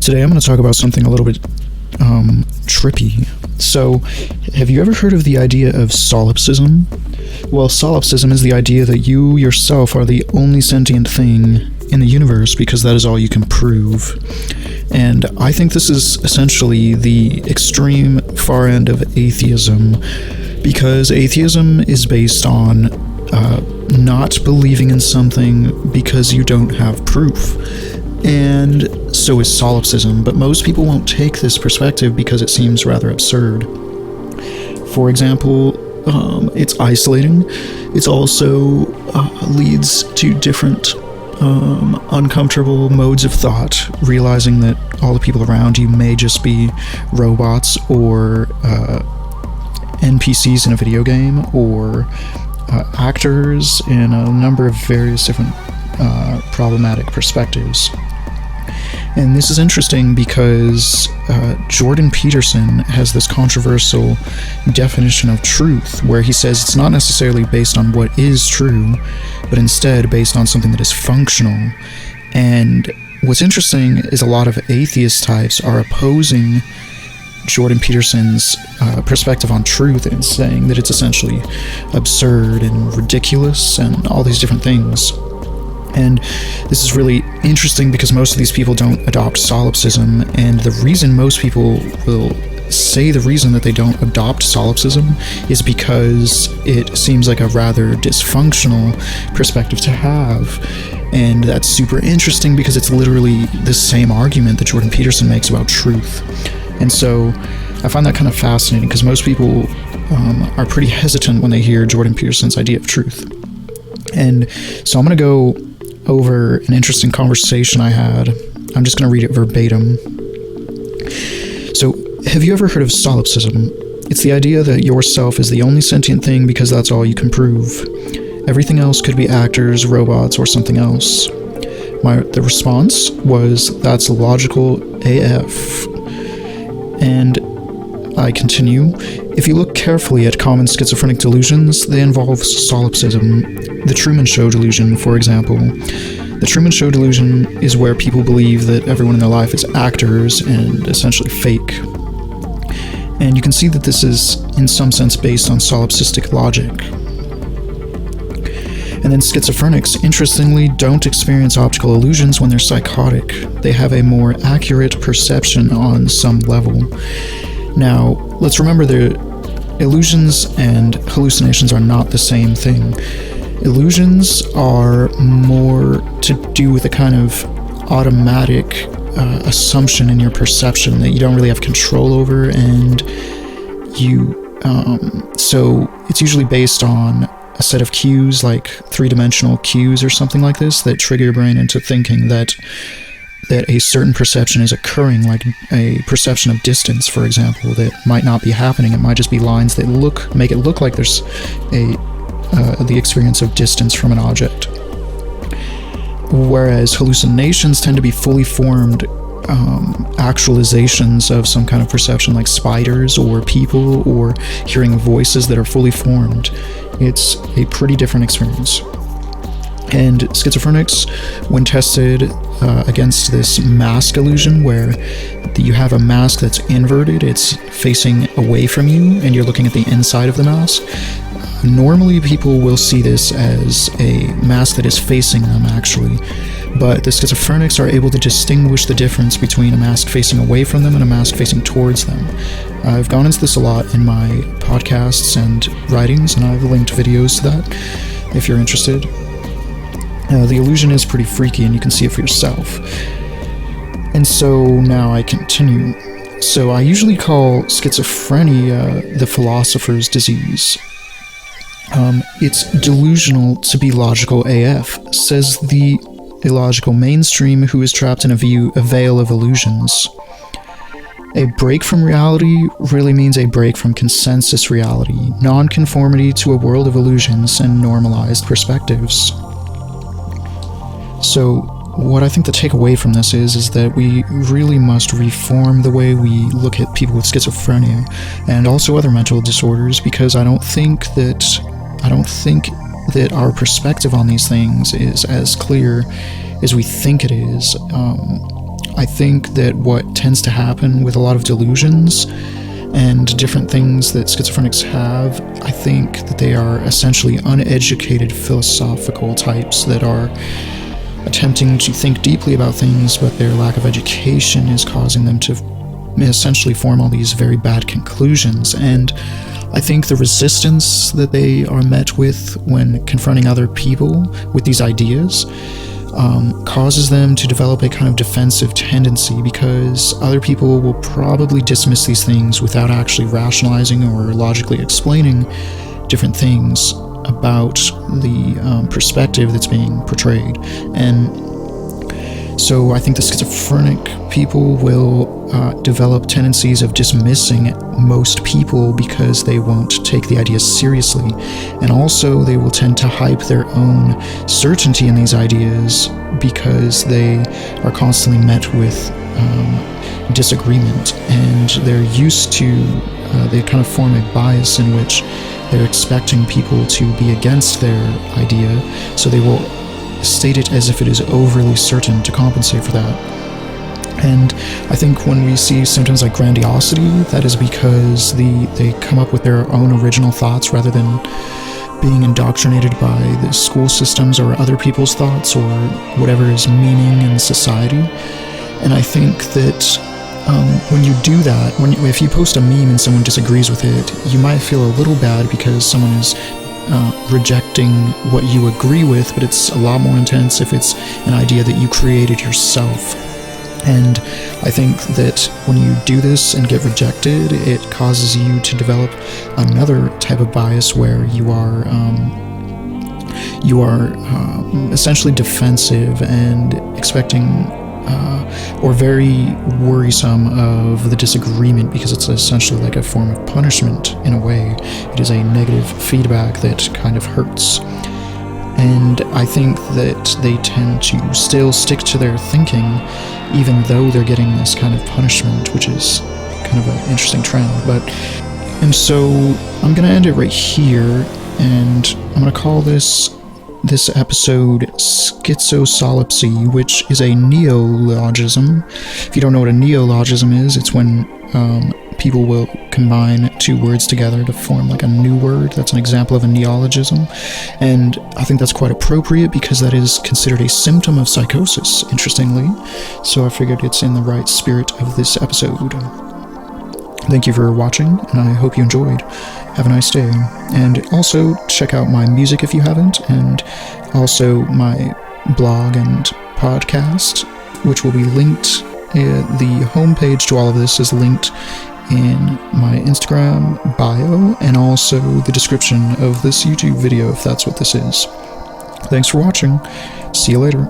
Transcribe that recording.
Today I'm going to talk about something a little bit trippy. So, have you ever heard of the idea of solipsism? Well, solipsism is the idea that you yourself are the only sentient thing in the universe because that is all you can prove. And I think this is essentially the extreme far end of atheism, because atheism is based on not believing in something because you don't have proof. And so is solipsism, but most people won't take this perspective because it seems rather absurd. For example, it's isolating. It's also leads to different uncomfortable modes of thought, realizing that all the people around you may just be robots or NPCs in a video game, or actors in a number of various different problematic perspectives. And this is interesting because Jordan Peterson has this controversial definition of truth, where he says it's not necessarily based on what is true, but instead based on something that is functional. And what's interesting is a lot of atheist types are opposing Jordan Peterson's perspective on truth and saying that it's essentially absurd and ridiculous and all these different things. And this is really interesting because most of these people don't adopt solipsism, and the reason most people will say the reason that they don't adopt solipsism is because it seems like a rather dysfunctional perspective to have. And that's super interesting because it's literally the same argument that Jordan Peterson makes about truth. And so I find that kind of fascinating because most people are pretty hesitant when they hear Jordan Peterson's idea of truth. And so I'm going to go over an interesting conversation I had. I'm just going to read it verbatim. So, have you ever heard of solipsism? It's the idea that yourself is the only sentient thing because that's all you can prove. Everything else could be actors, robots, or something else. The response was, that's logical AF. And I continue. If you look carefully at common schizophrenic delusions, they involve solipsism. The Truman Show delusion, for example. The Truman Show delusion is where people believe that everyone in their life is actors and essentially fake. And you can see that this is, in some sense, based on solipsistic logic. And then schizophrenics, interestingly, don't experience optical illusions when they're psychotic. They have a more accurate perception on some level. Now, let's remember that illusions and hallucinations are not the same thing. Illusions are more to do with a kind of automatic assumption in your perception that you don't really have control over, and so it's usually based on a set of cues, like three-dimensional cues or something like this, that trigger your brain into thinking that a certain perception is occurring, like a perception of distance, for example, that might not be happening. It might just be lines that make it look like there's the experience of distance from an object. Whereas hallucinations tend to be fully formed actualizations of some kind of perception, like spiders or people or hearing voices that are fully formed. It's a pretty different experience. And schizophrenics, when tested against this mask illusion, where you have a mask that's inverted, it's facing away from you, and you're looking at the inside of the mask, normally people will see this as a mask that is facing them, actually. But the schizophrenics are able to distinguish the difference between a mask facing away from them and a mask facing towards them. I've gone into this a lot in my podcasts and writings, and I've linked videos to that if you're interested. The illusion is pretty freaky, and you can see it for yourself. And so now I continue. So I usually call schizophrenia the philosopher's disease. It's delusional to be logical AF, says the illogical mainstream who is trapped in a veil of illusions. A break from reality really means a break from consensus reality, non-conformity to a world of illusions and normalized perspectives. So, what I think the takeaway from this is that we really must reform the way we look at people with schizophrenia and also other mental disorders, because I don't think that our perspective on these things is as clear as we think it is. I think that what tends to happen with a lot of delusions and different things that schizophrenics have, I think that they are essentially uneducated philosophical types that are attempting to think deeply about things, but their lack of education is causing them to essentially form all these very bad conclusions. And I think the resistance that they are met with when confronting other people with these ideas causes them to develop a kind of defensive tendency, because other people will probably dismiss these things without actually rationalizing or logically explaining different things about the perspective that's being portrayed. And so I think the schizophrenic people will develop tendencies of dismissing most people because they won't take the ideas seriously. And also they will tend to hype their own certainty in these ideas because they are constantly met with disagreement. And they're used to, they kind of form a bias in which they're expecting people to be against their idea, so they will state it as if it is overly certain to compensate for that. And I think when we see symptoms like grandiosity, that is because they come up with their own original thoughts rather than being indoctrinated by the school systems or other people's thoughts or whatever is meaning in society. And I think that when you do that, if you post a meme and someone disagrees with it, you might feel a little bad because someone is rejecting what you agree with, but it's a lot more intense if it's an idea that you created yourself. And I think that when you do this and get rejected, it causes you to develop another type of bias where you are essentially defensive and expecting or very worrisome of the disagreement, because it's essentially like a form of punishment in a way. It is a negative feedback that kind of hurts. And I think that they tend to still stick to their thinking even though they're getting this kind of punishment, which is kind of an interesting trend. And so I'm going to end it right here, and I'm going to call this episode Schizosolipsy, which is a neologism. If you don't know what a neologism is, it's when people will combine two words together to form like a new word. That's an example of a neologism, and I think that's quite appropriate because that is considered a symptom of psychosis, interestingly. So I figured it's in the right spirit of this episode. Thank you for watching, and I hope you enjoyed. Have a nice day. And also, check out my music if you haven't, and also my blog and podcast, which will be linked. The homepage to all of this is linked in my Instagram bio, and also the description of this YouTube video, if that's what this is. Thanks for watching. See you later.